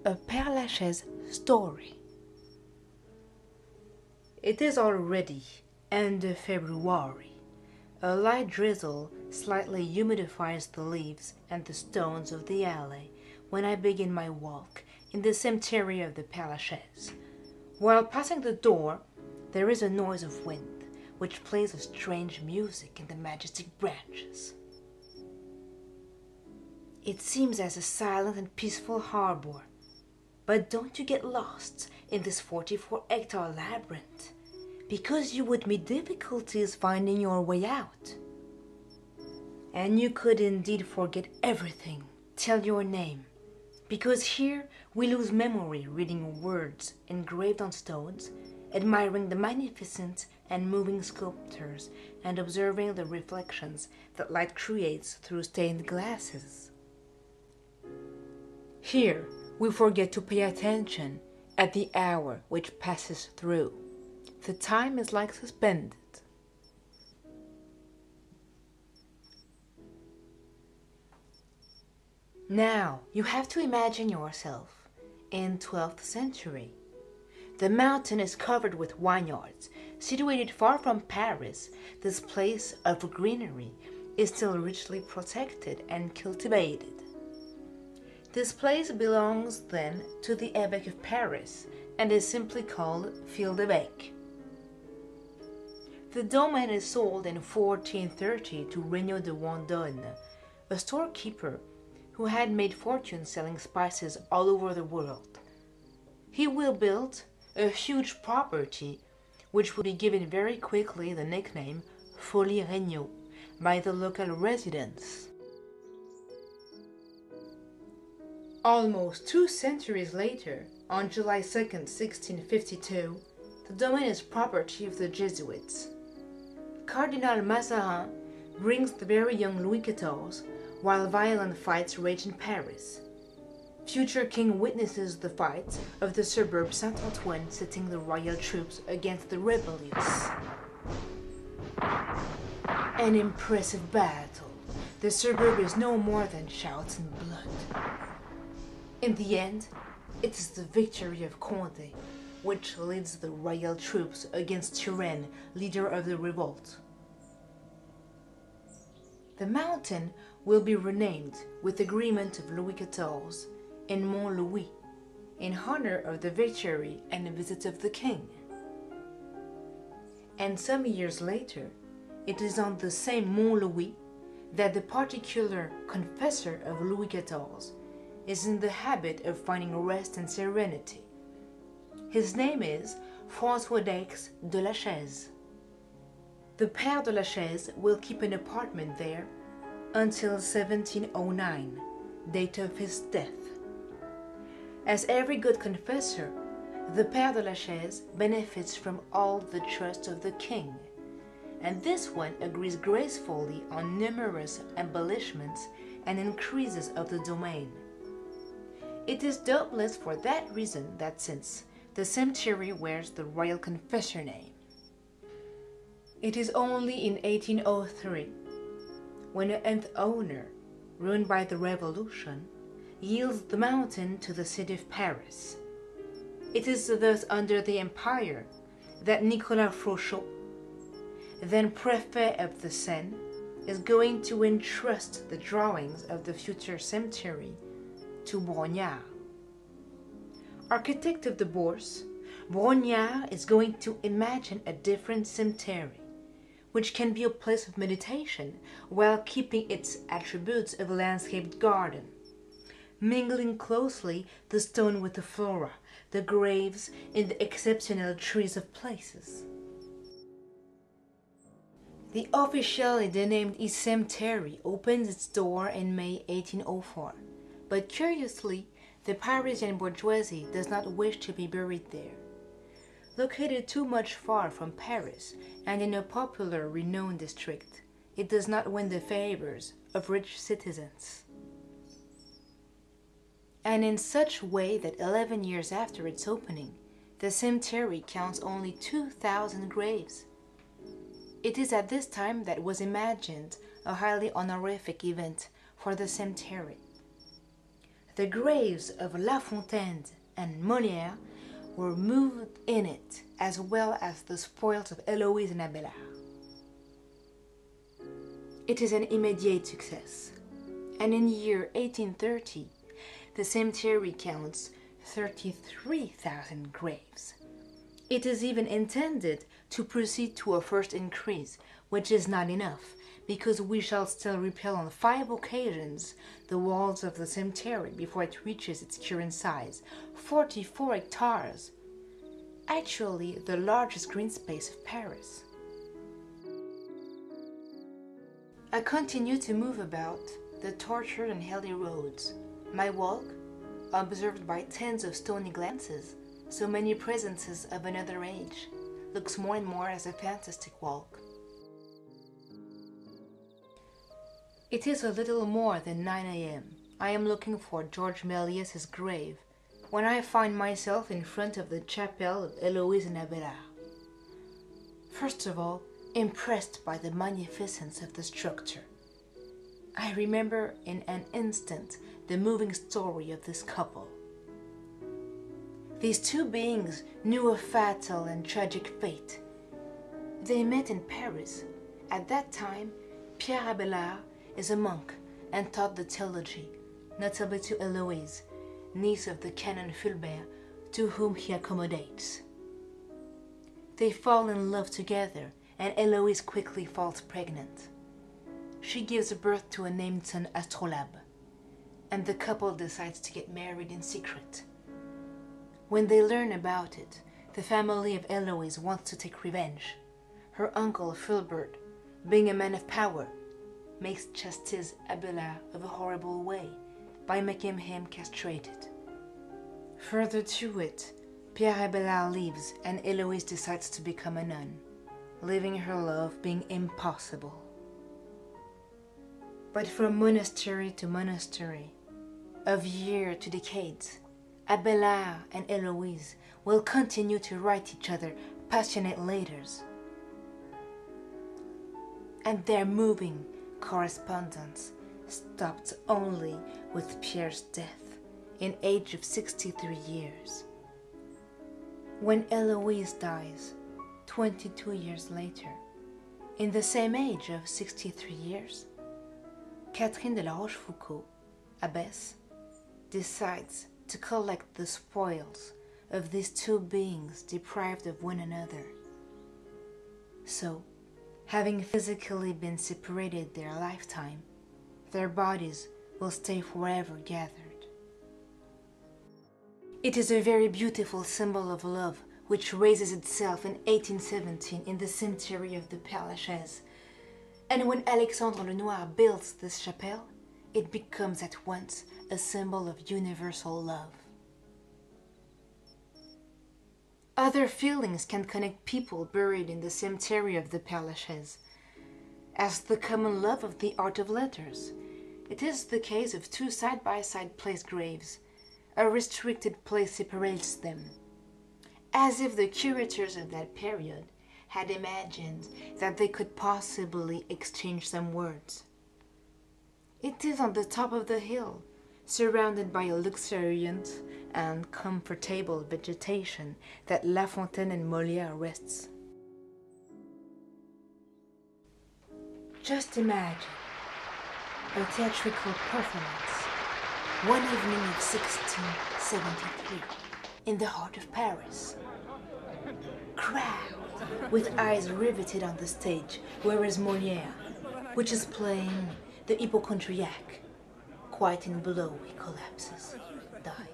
A Pere Lachaise story. It is already end of February. A light drizzle slightly humidifies the leaves and the stones of the alley when I begin my walk in the cemetery of the Pere Lachaise. While passing the door, there is a noise of wind, which plays a strange music in the majestic branches. It seems as a silent and peaceful harbor. But don't you get lost in this 44-hectare labyrinth, because you would meet difficulties finding your way out. And you could indeed forget everything till your name, because here we lose memory reading words engraved on stones, admiring the magnificent and moving sculptures, and observing the reflections that light creates through stained glasses. Here we forget to pay attention at the hour which passes through. The time is like suspended. Now you have to imagine yourself in 12th century. The mountain is covered with vineyards. Situated far from Paris, this place of greenery is still richly protected and cultivated. This place belongs then to the Évêque of Paris and is simply called Field-Évêque. The domain is sold in 1430 to Regnault de Wandonne, a storekeeper who had made fortune selling spices all over the world. He will build a huge property which would be given very quickly the nickname Folie Regnault by the local residents. Almost 2 centuries later, on July 2nd, 1652, the domain is property of the Jesuits. Cardinal Mazarin brings the very young Louis XIV while violent fights rage in Paris. Future king witnesses the fight of the suburb Saint-Antoine setting the royal troops against the rebellious. An impressive battle. The suburb is no more than shouts and blood. In the end, it is the victory of Condé, which leads the royal troops against Turenne, leader of the revolt. The mountain will be renamed with agreement of Louis XIV in Mont Louis, in honor of the victory and visit of the king. And some years later, it is on the same Mont Louis that the particular confessor of Louis XIV is in the habit of finding rest and serenity. His name is François de Lachaise. The Père de Lachaise will keep an apartment there until 1709, date of his death. As every good confessor, the Père de Lachaise benefits from all the trust of the king, and this one agrees gracefully on numerous embellishments and increases of the domain. It is doubtless for that reason that since the cemetery wears the royal confessor name. It is only in 1803, when an nth owner, ruined by the revolution, yields the mountain to the city of Paris. It is thus under the Empire that Nicolas Frochot, then Préfet of the Seine, is going to entrust the drawings of the future cemetery to Brongniart. Architect of the Bourse, Brongniart is going to imagine a different cemetery, which can be a place of meditation while keeping its attributes of a landscaped garden, mingling closely the stone with the flora, the graves in the exceptional trees of places. The officially denamed East Cemetery opens its door in May 1804, but curiously, the Parisian bourgeoisie does not wish to be buried there. Located too much far from Paris and in a popular renowned district, it does not win the favors of rich citizens. And in such way that 11 years after its opening, the cemetery counts only 2,000 graves. It is at this time that was imagined a highly honorific event for the cemetery. The graves of La Fontaine and Molière were moved in it, as well as the spoils of Héloïse and Abélard. It is an immediate success, and in the year 1830, the cemetery counts 33,000 graves. It is even intended to proceed to a first increase, which is not enough, because we shall still repeal on 5 occasions the walls of the cemetery before it reaches its current size, 44 hectares, actually the largest green space of Paris. I continue to move about the tortured and hilly roads. My walk, observed by tens of stony glances, so many presences of another age, looks more and more as a fantastic walk. It is a little more than 9 a.m. I am looking for George Méliès' grave when I find myself in front of the chapel of Héloïse and Abélard. First of all, impressed by the magnificence of the structure. I remember in an instant the moving story of this couple. These two beings knew a fatal and tragic fate. They met in Paris. At that time, Pere Abélard is a monk and taught the theology, notably to Héloïse, niece of the Canon Fulbert, to whom he accommodates. They fall in love together, and Héloïse quickly falls pregnant. She gives birth to a named son, Astrolabe, and the couple decides to get married in secret. When they learn about it, the family of Héloïse wants to take revenge. Her uncle, Fulbert, being a man of power, makes chastise Abélard of a horrible way by making him castrated. Further to it, Pere Abélard leaves and Héloïse decides to become a nun, leaving her love being impossible. But from monastery to monastery, of year to decades, Abélard and Héloïse will continue to write each other passionate letters. And their moving correspondence stopped only with Pierre's death in age of 63 years. When Héloïse dies, 22 years later, in the same age of 63 years, Catherine de la Rochefoucauld, abbess, decides to collect the spoils of these two beings deprived of one another. So, having physically been separated their lifetime, their bodies will stay forever gathered. It is a very beautiful symbol of love which raises itself in 1817 in the cemetery of the Pere Lachaise. And when Alexandre Lenoir builds this chapel, it becomes at once a symbol of universal love. Other feelings can connect people buried in the cemetery of the Pere Lachaise, as the common love of the art of letters. It is the case of two side-by-side placed graves. A restricted place separates them, as if the curators of that period had imagined that they could possibly exchange some words. It is on the top of the hill, surrounded by a luxuriant and comfortable vegetation, that La Fontaine and Molière rests. Just imagine a theatrical performance, one evening of 1673, in the heart of Paris. Crowd with eyes riveted on the stage, whereas Molière, which is playing the hypochondriac, quite in below he collapses, died.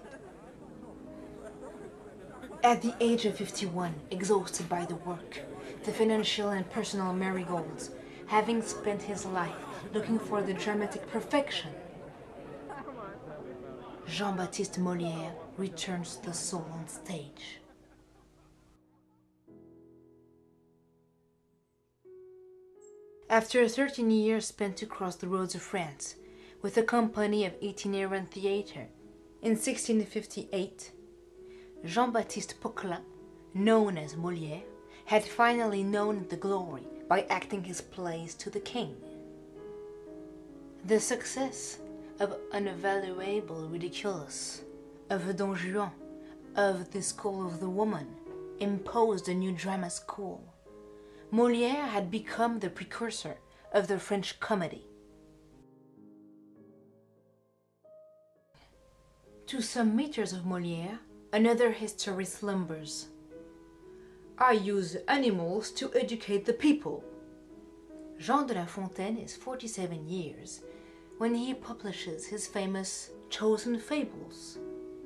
At the age of 51, exhausted by the work, the financial and personal marigolds, having spent his life looking for the dramatic perfection, Jean-Baptiste Molière returns the soul on stage. After 13 years spent across the roads of France, with a company of itinerant theatre, in 1658, Jean-Baptiste Poquelin, known as Molière, had finally known the glory by acting his plays to the king. The success of unavaluable ridiculous, of a Don Juan, of the School of the Woman, imposed a new drama school. Molière had become the precursor of the French comedy. To some meters of Molière, another history slumbers. I use animals to educate the people. Jean de La Fontaine is 47 years when he publishes his famous Chosen Fables.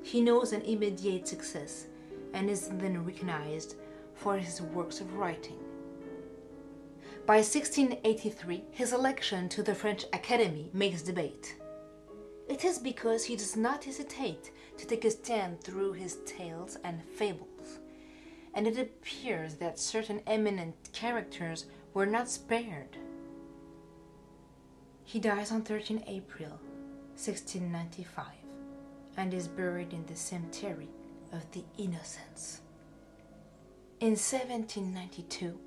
He knows an immediate success and is then recognized for his works of writing. By 1683, his election to the French Academy makes debate. It is because he does not hesitate to take a stand through his tales and fables, and it appears that certain eminent characters were not spared. He dies on 13 April 1695 and is buried in the cemetery of the Innocents. In 1792,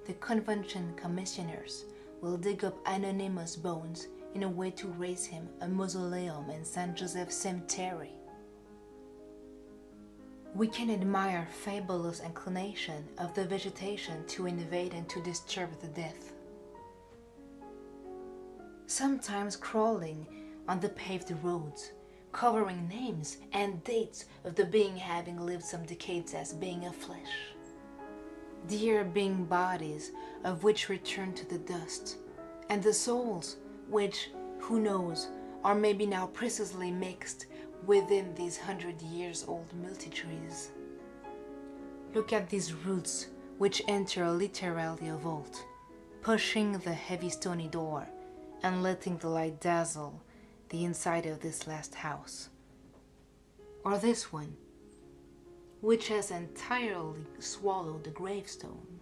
the Convention commissioners will dig up anonymous bones in a way to raise him a mausoleum in Saint Joseph's Cemetery. We can admire fabulous inclination of the vegetation to invade and to disturb the dead. Sometimes crawling on the paved roads, covering names and dates of the being having lived some decades as being of flesh. Dear being bodies of which return to the dust, and the souls which, who knows, are maybe now precisely mixed within these 100-years-old multitudes. Look at these roots which enter literally a vault, pushing the heavy stony door and letting the light dazzle the inside of this last house. Or this one, which has entirely swallowed the gravestone.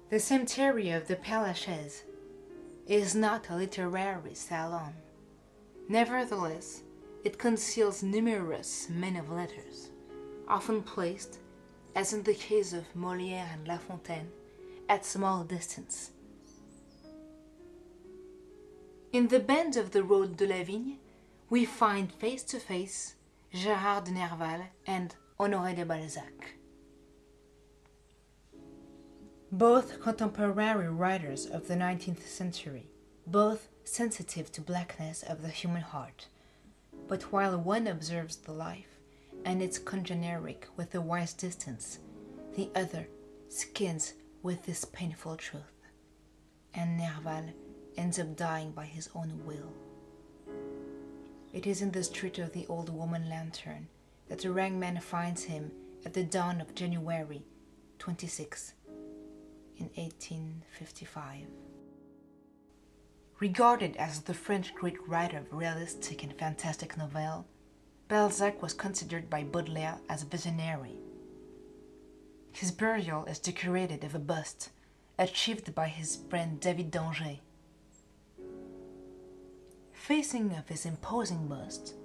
The cemetery of the Pere Lachaise is not a literary salon. Nevertheless, it conceals numerous men of letters, often placed, as in the case of Molière and La Fontaine, at small distance. In the bend of the road de la Vigne, we find face to face Gérard de Nerval and Honoré de Balzac. Both contemporary writers of the 19th century, both sensitive to blackness of the human heart, but while one observes the life and its congeneric with a wise distance, the other skins with this painful truth, and Nerval ends up dying by his own will. It is in the street of the Old Woman Lantern that the rangman finds him at the dawn of January 26 in 1855. Regarded as the French great writer of realistic and fantastic novelle, Balzac was considered by Baudelaire as a visionary. His burial is decorated of a bust achieved by his friend David d'Angers. Facing of his imposing bust,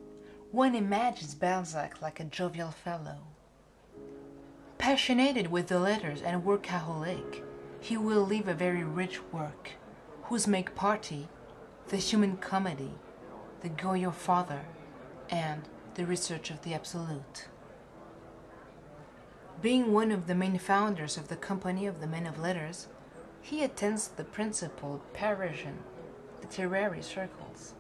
one imagines Balzac like a jovial fellow. Passionated with the letters and workaholic, he will leave a very rich work, whose make party the human comedy, the Goya father, and the research of the absolute. Being one of the main founders of the Company of the Men of Letters, he attends the principal Parisian literary circles.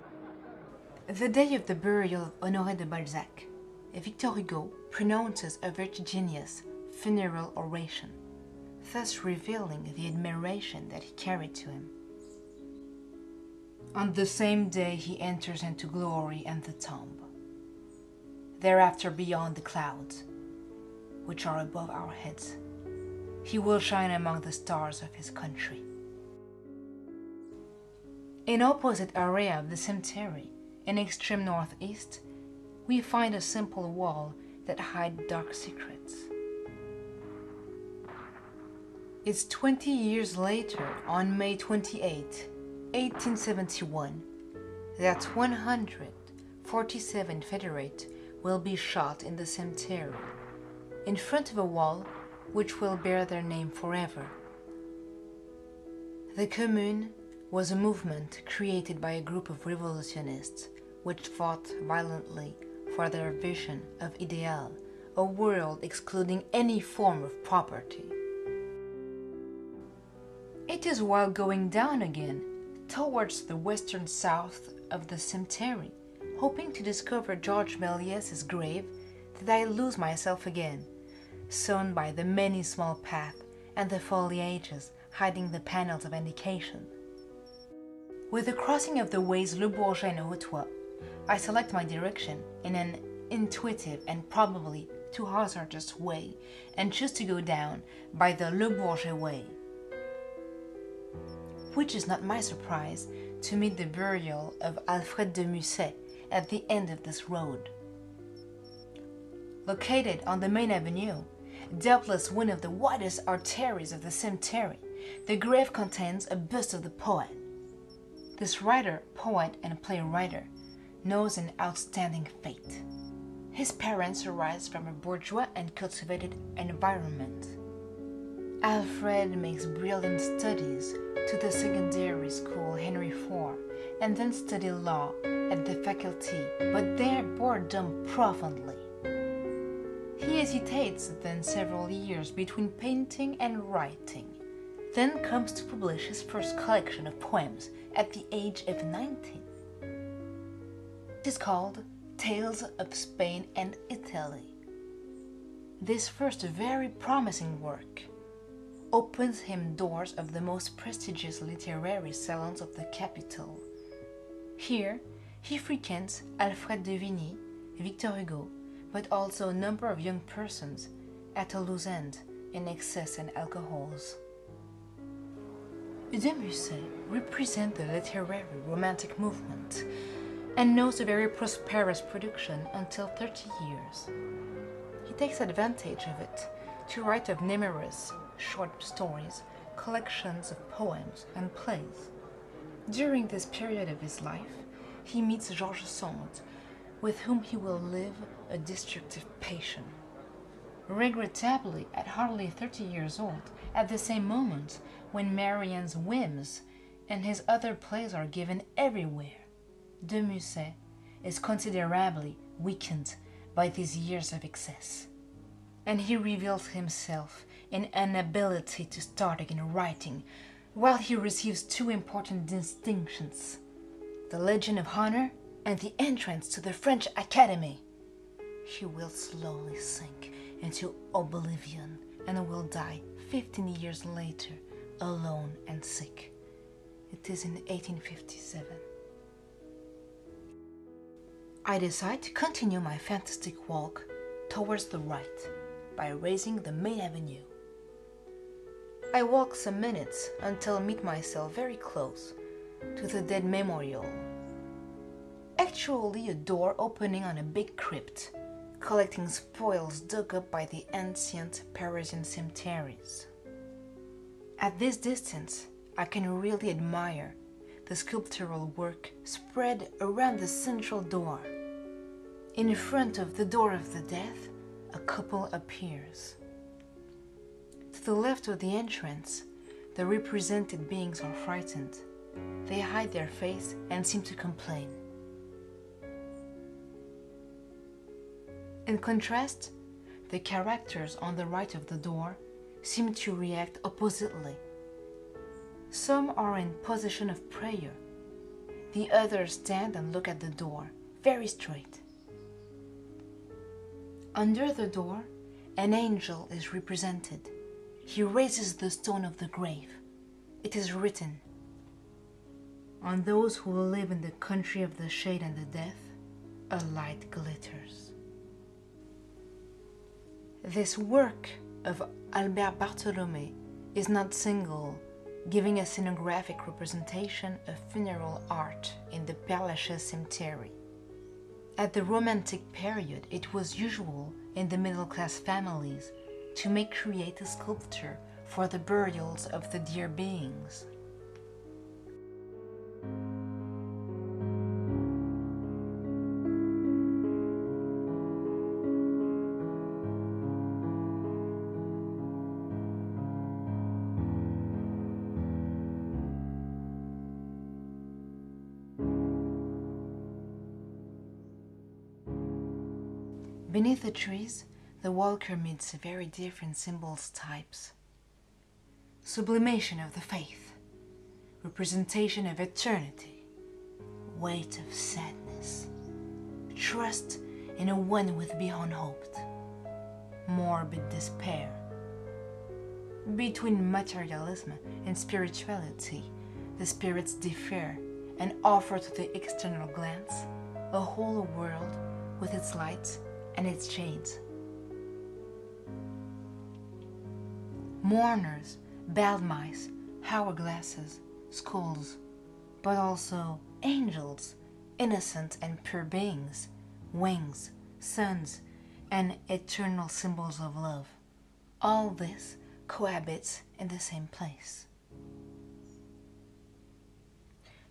The day of the burial of Honoré de Balzac, Victor Hugo pronounces a vertiginous funeral oration, thus revealing the admiration that he carried to him. On the same day he enters into glory and the tomb. Thereafter beyond the clouds, which are above our heads, he will shine among the stars of his country. In opposite area of the cemetery, in extreme northeast, we find a simple wall that hides dark secrets. It's 20 years later, on May 28, 1871, that 147 Confederates will be shot in the cemetery, in front of a wall which will bear their name forever. The Commune was a movement created by a group of revolutionists which fought violently for their vision of ideal, a world excluding any form of property. It is while going down again, towards the western south of the cemetery, hoping to discover George Méliès's grave, that I lose myself again, sown by the many small paths and the foliages hiding the panels of indication. With the crossing of the ways Le Bourget and Hautois, I select my direction in an intuitive and probably too hazardous way and choose to go down by the Le Bourget way, which is not my surprise to meet the burial of Alfred de Musset at the end of this road. Located on the main avenue, doubtless one of the widest arteries of the cemetery, the grave contains a bust of the poet. This writer, poet, and playwright knows an outstanding fate. His parents arise from a bourgeois and cultivated environment. Alfred makes brilliant studies to the secondary school Henry IV, and then studied law at the faculty, but there boredom profoundly. He hesitates then several years between painting and writing, then comes to publish his first collection of poems at the age of 19. It is called Tales of Spain and Italy. This first very promising work opens him doors of the most prestigious literary salons of the capital. Here, he frequents Alfred de Vigny, Victor Hugo, but also a number of young persons at a loose end in excess and alcohols. De Musset represents the literary romantic movement and knows a very prosperous production until 30 years. He takes advantage of it to write of numerous short stories, collections of poems, and plays. During this period of his life, he meets Georges Sand, with whom he will live a destructive passion. Regrettably, at hardly 30 years old, at the same moment when Marianne's whims and his other plays are given everywhere, de Musset is considerably weakened by these years of excess, and he reveals himself in an inability to start again writing, while he receives two important distinctions: the Legion of Honor and the entrance to the French Academy. He will slowly sink into oblivion and will die 15 years later, alone and sick. It is in 1857. I decide to continue my fantastic walk towards the right by raising the main avenue. I walk some minutes until I meet myself very close to the dead memorial. Actually a door opening on a big crypt, collecting spoils dug up by the ancient Parisian cemeteries. At this distance, I can really admire the sculptural work spread around the central door. In front of the door of the death, a couple appears. To the left of the entrance, the represented beings are frightened. They hide their face and seem to complain. In contrast, the characters on the right of the door seem to react oppositely. Some are in position of prayer. The others stand and look at the door, very straight. Under the door, an angel is represented. He raises the stone of the grave. It is written, "On those who live in the country of the shade and the death, a light glitters." This work of Albert Bartholomé is not single, giving a scenographic representation of funeral art in the Pere Lachaise cemetery. At the Romantic period, it was usual in the middle-class families to create a sculpture for the burials of the dear beings. Beneath the trees, the walker meets very different symbols types. Sublimation of the faith, representation of eternity, weight of sadness, trust in a one with beyond hoped, morbid despair. Between materialism and spirituality, the spirits differ and offer to the external glance a whole world with its lights and its shades. Mourners, bald mice, hourglasses, skulls, but also angels, innocent and pure beings, wings, suns, and eternal symbols of love. All this cohabits in the same place.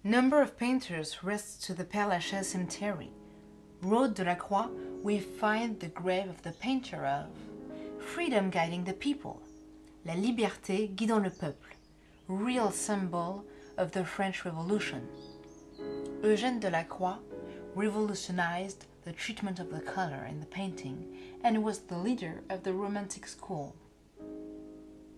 Number of painters rests to the Pere Lachaise cemetery. Road de la Croix, we find the grave of the painter of freedom guiding the people, la liberté guidant le peuple, real symbol of the French Revolution. Eugène de la Croix revolutionized the treatment of the color in the painting and was the leader of the Romantic school.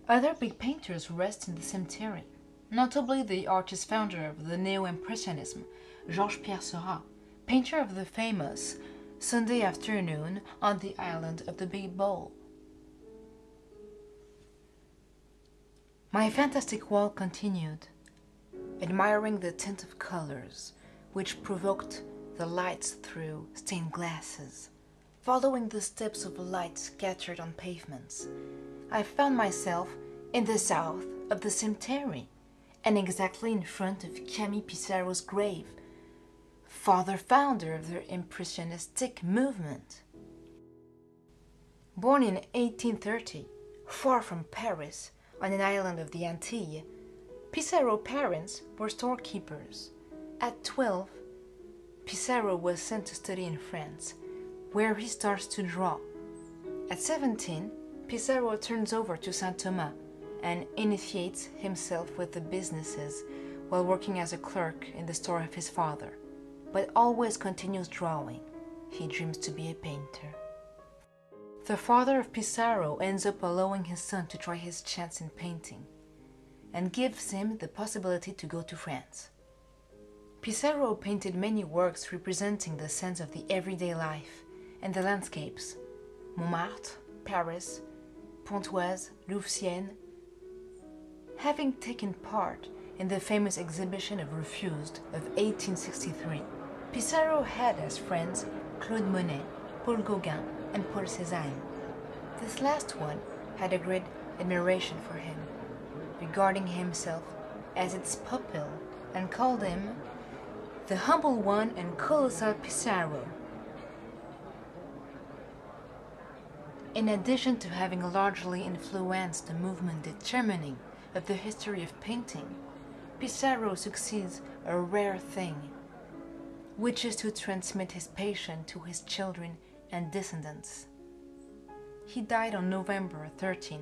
Other big painters rest in the cemetery, notably the artist-founder of the Neo-Impressionism, Georges-Pierre Seurat, painter of the famous Sunday Afternoon on the Island of the Big Bowl. My fantastic walk continued, admiring the tint of colors which provoked the lights through stained glasses. Following the steps of light scattered on pavements, I found myself in the south of the cemetery and exactly in front of Camille Pissarro's grave, father-founder of the Impressionistic movement. Born in 1830, far from Paris, on an island of the Antilles, Pissarro's parents were storekeepers. At 12, Pissarro was sent to study in France, where he starts to draw. At 17, Pissarro turns over to Saint Thomas and initiates himself with the businesses while working as a clerk in the store of his father, but always continues drawing. He dreams to be a painter. The father of Pissarro ends up allowing his son to try his chance in painting and gives him the possibility to go to France. Pissarro painted many works representing the sense of the everyday life and the landscapes: Montmartre, Paris, Pontoise, Louvciennes. Having taken part in the famous exhibition of Refused of 1863, Pissarro had as friends Claude Monet, Paul Gauguin, and Paul Cézanne. This last one had a great admiration for him, regarding himself as its pupil, and called him the humble one and colossal Pissarro. In addition to having largely influenced the movement determining of the history of painting, Pissarro succeeds a rare thing, which is to transmit his passion to his children and descendants. He died on November 13,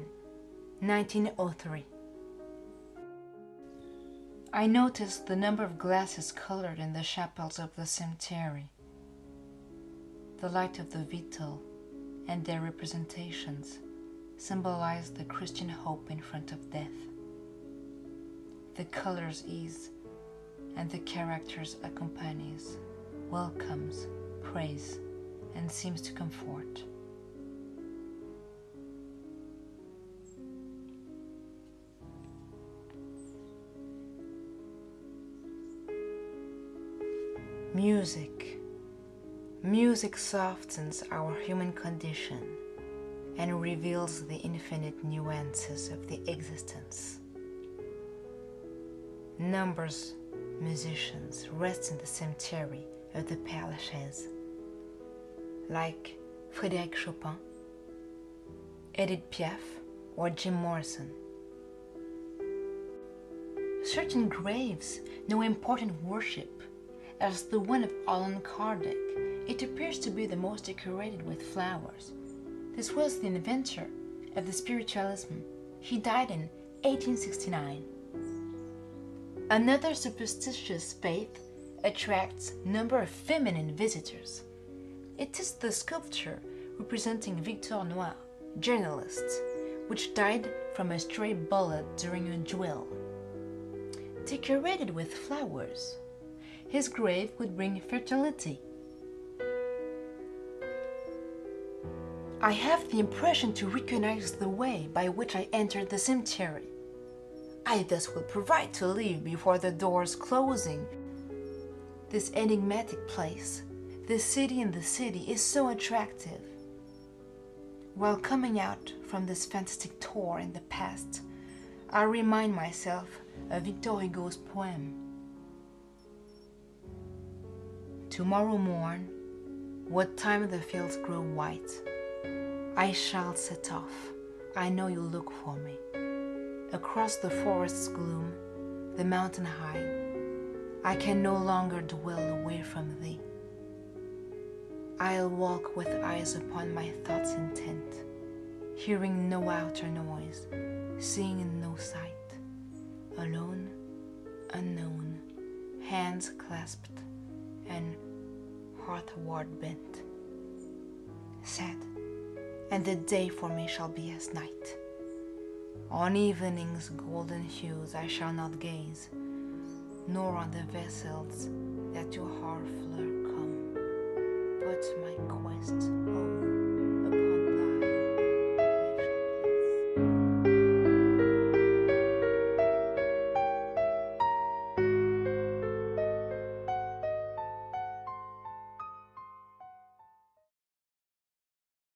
1903. I noticed the number of glasses colored in the chapels of the cemetery, the light of the Vital and their representations symbolize the Christian hope in front of death. The colors ease and the characters accompanies, welcomes, praise, and seems to comfort. Music. Music softens our human condition and reveals the infinite nuances of the existence. Numbers musicians rest in the cemetery of the Pere Lachaise, like Frédéric Chopin, Edith Piaf, or Jim Morrison. Certain graves know important worship, as the one of Allan Kardec. It appears to be the most decorated with flowers. This was the inventor of the spiritualism. He died in 1869. Another superstitious faith attracts a number of feminine visitors. It is the sculpture representing Victor Noir, journalist, which died from a stray bullet during a duel. Decorated with flowers, his grave would bring fertility. I have the impression to recognize the way by which I entered the cemetery. I thus will provide to leave before the doors closing. This enigmatic place, this city in the city, is so attractive. While coming out from this fantastic tour in the past, I remind myself of Victor Hugo's poem. Tomorrow morn, what time the fields grow white, I shall set off, I know you'll look for me. Across the forest's gloom, the mountain high, I can no longer dwell away from thee. I'll walk with eyes upon my thoughts intent, hearing no outer noise, seeing in no sight, alone, unknown, hands clasped, and heartward bent. Sad, and the day for me shall be as night. On evening's golden hues I shall not gaze, nor on the vessels that to Harfleur come, but my quest home.